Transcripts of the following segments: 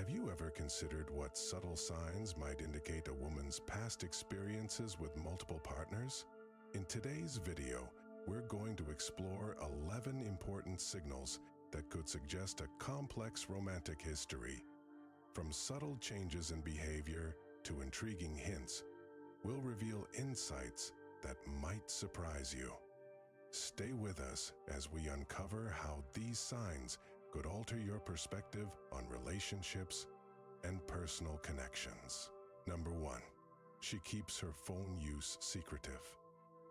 Have you ever considered what subtle signs might indicate a woman's past experiences with multiple partners? In today's video, we're going to explore 11 important signals that could suggest a complex romantic history. From subtle changes in behavior to intriguing hints, we'll reveal insights that might surprise you. Stay with us as we uncover how these signs could alter your perspective on relationships and personal connections. Number 1, she keeps her phone use secretive.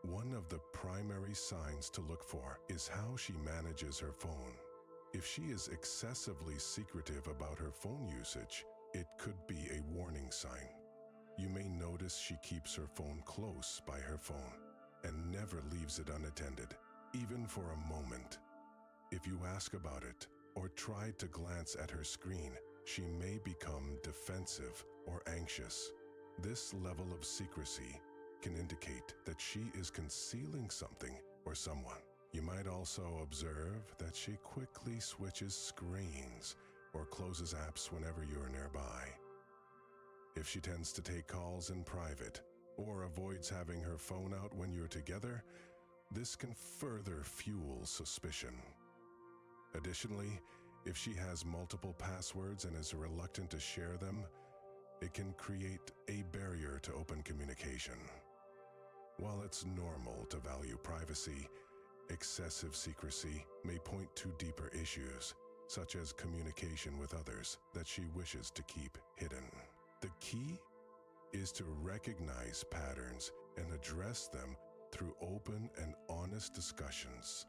One of the primary signs to look for is how she manages her phone. If she is excessively secretive about her phone usage, it could be a warning sign. You may notice she keeps her phone close by her phone and never leaves it unattended, even for a moment. If you ask about it or try to glance at her screen, she may become defensive or anxious. This level of secrecy can indicate that she is concealing something or someone. You might also observe that she quickly switches screens or closes apps whenever you're nearby. If she tends to take calls in private or avoids having her phone out when you're together, this can further fuel suspicion. Additionally, if she has multiple passwords and is reluctant to share them, it can create a barrier to open communication. While it's normal to value privacy, excessive secrecy may point to deeper issues, such as communication with others that she wishes to keep hidden. The key is to recognize patterns and address them through open and honest discussions.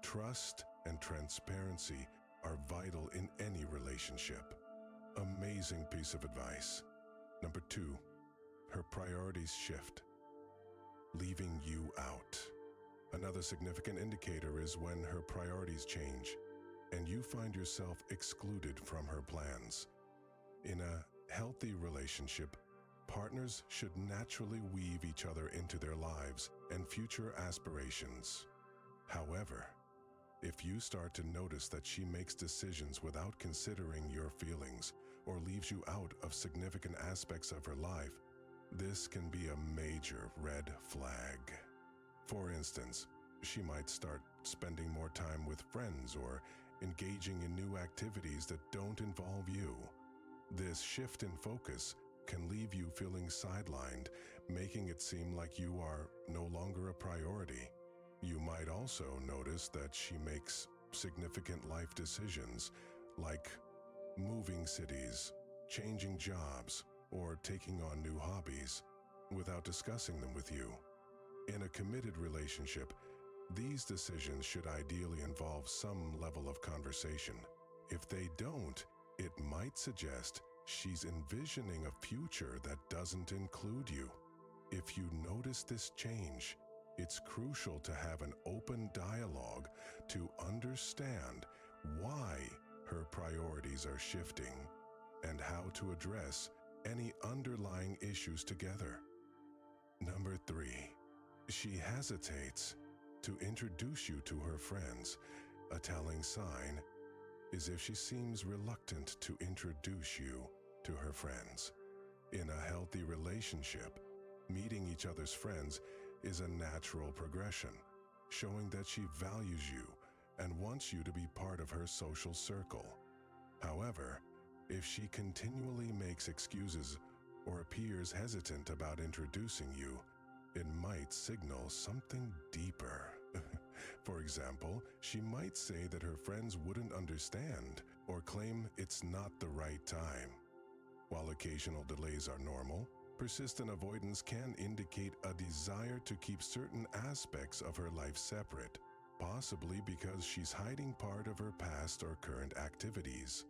Trust and transparency are vital in any relationship. Amazing piece of advice. Number 2, her priorities shift, leaving you out. Another significant indicator is when her priorities change and you find yourself excluded from her plans. In a healthy relationship, partners should naturally weave each other into their lives and future aspirations. However, if you start to notice that she makes decisions without considering your feelings or leaves you out of significant aspects of her life, this can be a major red flag. For instance, she might start spending more time with friends or engaging in new activities that don't involve you. This shift in focus can leave you feeling sidelined, making it seem like you are no longer a priority. You might also notice that she makes significant life decisions like moving cities, changing jobs, or taking on new hobbies without discussing them with you. In a committed relationship, these decisions should ideally involve some level of conversation. If they don't, it might suggest she's envisioning a future that doesn't include you. If you notice this change, it's crucial to have an open dialogue to understand why her priorities are shifting and how to address any underlying issues together. Number 3, she hesitates to introduce you to her friends. A telling sign is if she seems reluctant to introduce you to her friends. In a healthy relationship, meeting each other's friends is a natural progression, showing that she values you and wants you to be part of her social circle. However, if she continually makes excuses or appears hesitant about introducing you, it might signal something deeper. For example, she might say that her friends wouldn't understand or claim it's not the right time. While occasional delays are normal, persistent avoidance can indicate a desire to keep certain aspects of her life separate, possibly because she's hiding part of her past or current activities.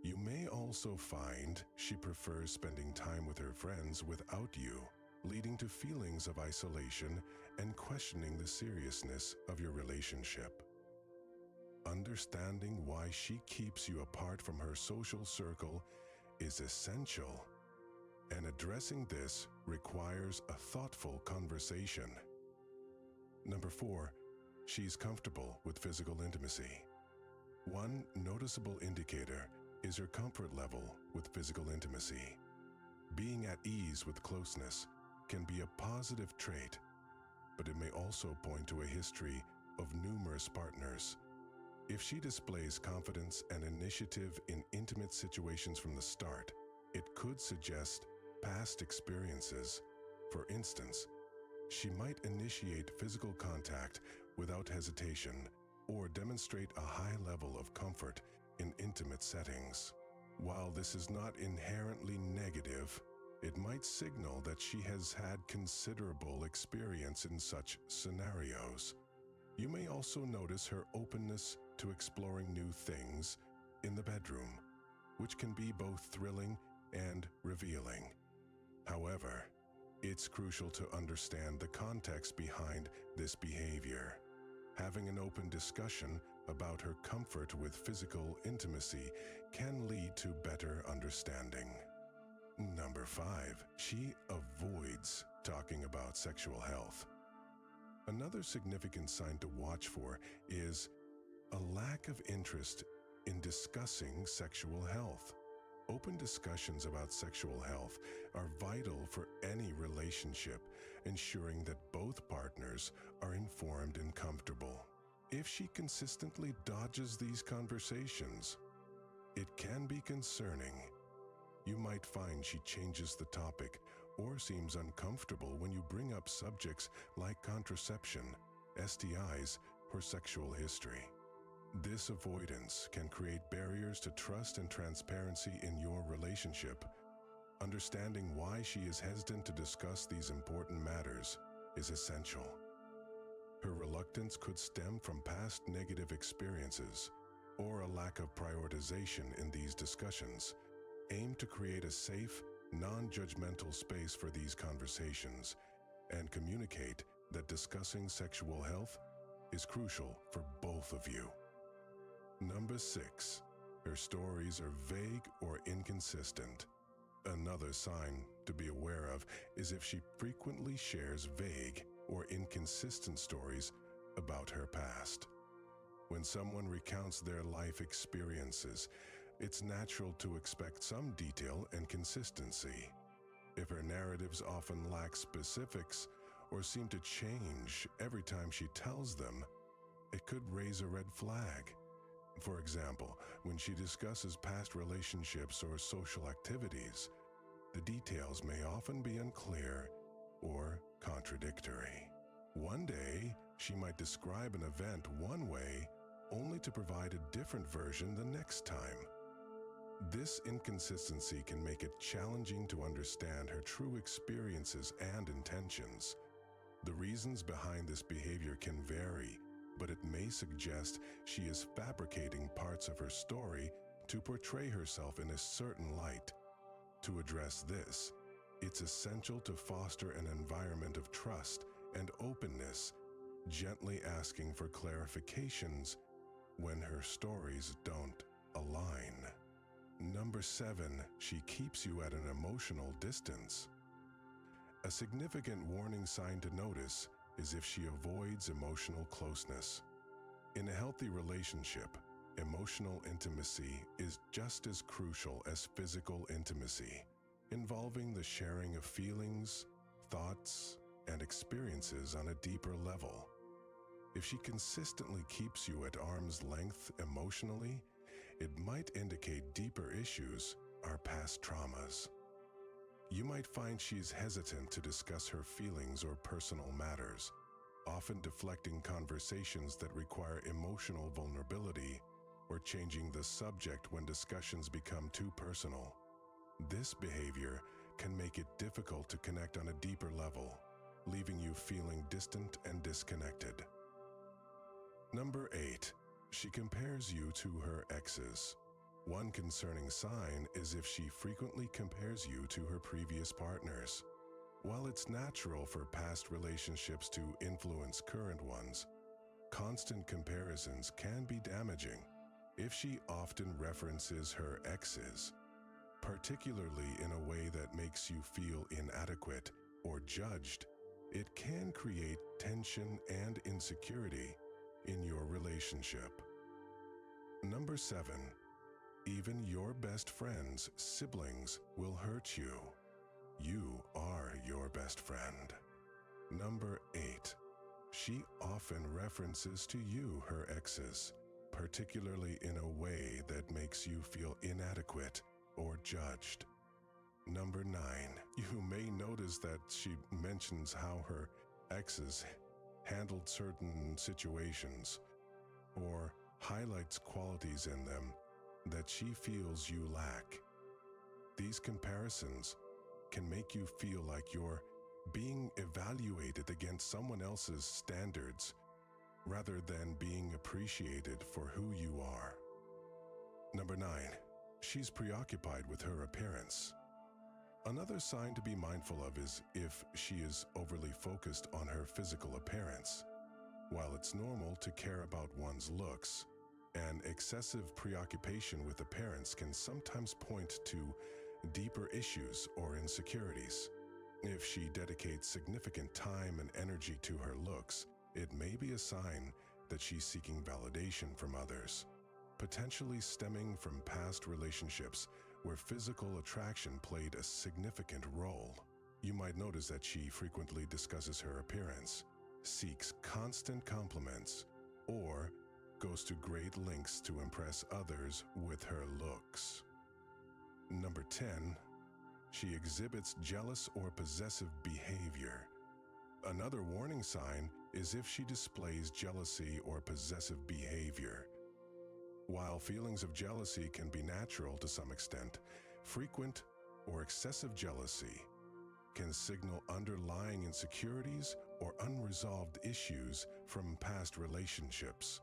You may also find she prefers spending time with her friends without you, leading to feelings of isolation and questioning the seriousness of your relationship. Understanding why she keeps you apart from her social circle is essential, and addressing this requires a thoughtful conversation. Number 4, she's comfortable with physical intimacy. One noticeable indicator is her comfort level with physical intimacy. Being at ease with closeness can be a positive trait, but it may also point to a history of numerous partners. If she displays confidence and initiative in intimate situations from the start, it could suggest past experiences. For instance, she might initiate physical contact without hesitation or demonstrate a high level of comfort in intimate settings. While this is not inherently negative, it might signal that she has had considerable experience in such scenarios. You may also notice her openness to exploring new things in the bedroom, which can be both thrilling and revealing. However, it's crucial to understand the context behind this behavior. Having an open discussion about her comfort with physical intimacy can lead to better understanding. Number 5, she avoids talking about sexual health. Another significant sign to watch for is a lack of interest in discussing sexual health. Open discussions about sexual health are vital for any relationship, ensuring that both partners are informed and comfortable. If she consistently dodges these conversations, it can be concerning. You might find she changes the topic or seems uncomfortable when you bring up subjects like contraception, STIs, or sexual history. This avoidance can create barriers to trust and transparency in your relationship. Understanding why she is hesitant to discuss these important matters is essential. Her reluctance could stem from past negative experiences or a lack of prioritization in these discussions. Aim to create a safe, non-judgmental space for these conversations and communicate that discussing sexual health is crucial for both of you. Number 6, her stories are vague or inconsistent. Another sign to be aware of is if she frequently shares vague or inconsistent stories about her past. When someone recounts their life experiences, it's natural to expect some detail and consistency. If her narratives often lack specifics or seem to change every time she tells them, it could raise a red flag. For example, when she discusses past relationships or social activities, the details may often be unclear or contradictory. One day, she might describe an event one way, only to provide a different version the next time. This inconsistency can make it challenging to understand her true experiences and intentions. The reasons behind this behavior can vary, but it may suggest she is fabricating parts of her story to portray herself in a certain light. To address this, it's essential to foster an environment of trust and openness, gently asking for clarifications when her stories don't align. Number 7, she keeps you at an emotional distance. A significant warning sign to notice is if she avoids emotional closeness. In a healthy relationship, emotional intimacy is just as crucial as physical intimacy, involving the sharing of feelings, thoughts, and experiences on a deeper level. If she consistently keeps you at arm's length emotionally, it might indicate deeper issues or past traumas. You might find she's hesitant to discuss her feelings or personal matters, often deflecting conversations that require emotional vulnerability or changing the subject when discussions become too personal. This behavior can make it difficult to connect on a deeper level, leaving you feeling distant and disconnected. Number 8, she compares you to her exes. One concerning sign is if she frequently compares you to her previous partners. While it's natural for past relationships to influence current ones, constant comparisons can be damaging. If she often references her exes, particularly in a way that makes you feel inadequate or judged, it can create tension and insecurity in your relationship. Number 7, Even your best friends, siblings, will hurt you. You are your best friend. Number 8. She often references to you, her exes, particularly in a way that makes you feel inadequate or judged. Number 9. You may notice that she mentions how her exes handled certain situations or highlights qualities in them that she feels you lack. These comparisons can make you feel like you're being evaluated against someone else's standards rather than being appreciated for who you are. Number 9. She's preoccupied with her appearance. Another sign to be mindful of is if she is overly focused on her physical appearance. While it's normal to care about one's looks, an excessive preoccupation with appearance can sometimes point to deeper issues or insecurities. If she dedicates significant time and energy to her looks, it may be a sign that she's seeking validation from others, potentially stemming from past relationships where physical attraction played a significant role. You might notice that she frequently discusses her appearance, seeks constant compliments, or goes to great lengths to impress others with her looks. Number 10. She exhibits jealous or possessive behavior. Another warning sign is if she displays jealousy or possessive behavior. While feelings of jealousy can be natural to some extent, frequent or excessive jealousy can signal underlying insecurities or unresolved issues from past relationships.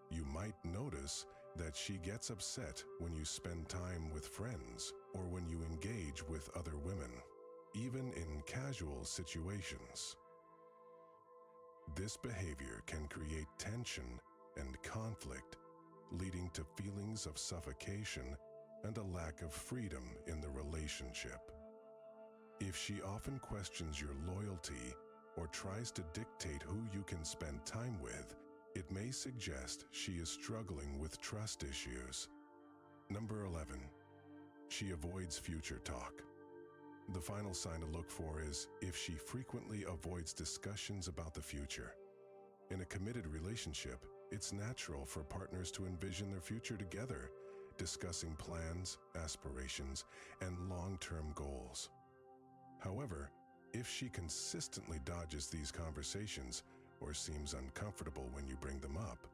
You might notice that she gets upset when you spend time with friends or when you engage with other women, even in casual situations. This behavior can create tension and conflict, leading to feelings of suffocation and a lack of freedom in the relationship. If she often questions your loyalty or tries to dictate who you can spend time with, it may suggest she is struggling with trust issues. Number 11. She avoids future talk. The final sign to look for is if she frequently avoids discussions about the future. In a committed relationship, it's natural for partners to envision their future together, discussing plans, aspirations, and long-term goals. However, if she consistently dodges these conversations or seems uncomfortable when you bring them up,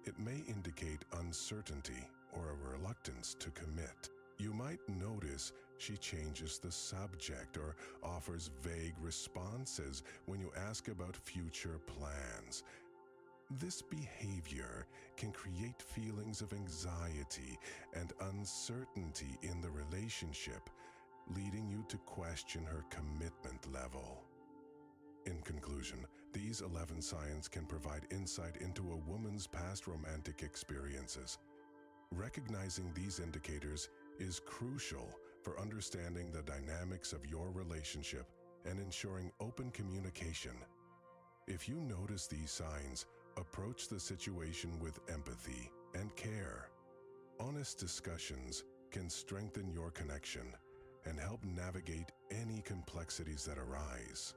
it may indicate uncertainty or a reluctance to commit. You might notice she changes the subject or offers vague responses when you ask about future plans. This behavior can create feelings of anxiety and uncertainty in the relationship, leading you to question her commitment level. In conclusion, these 11 signs can provide insight into a woman's past romantic experiences. Recognizing these indicators is crucial for understanding the dynamics of your relationship and ensuring open communication. If you notice these signs, approach the situation with empathy and care. Honest discussions can strengthen your connection and help navigate any complexities that arise.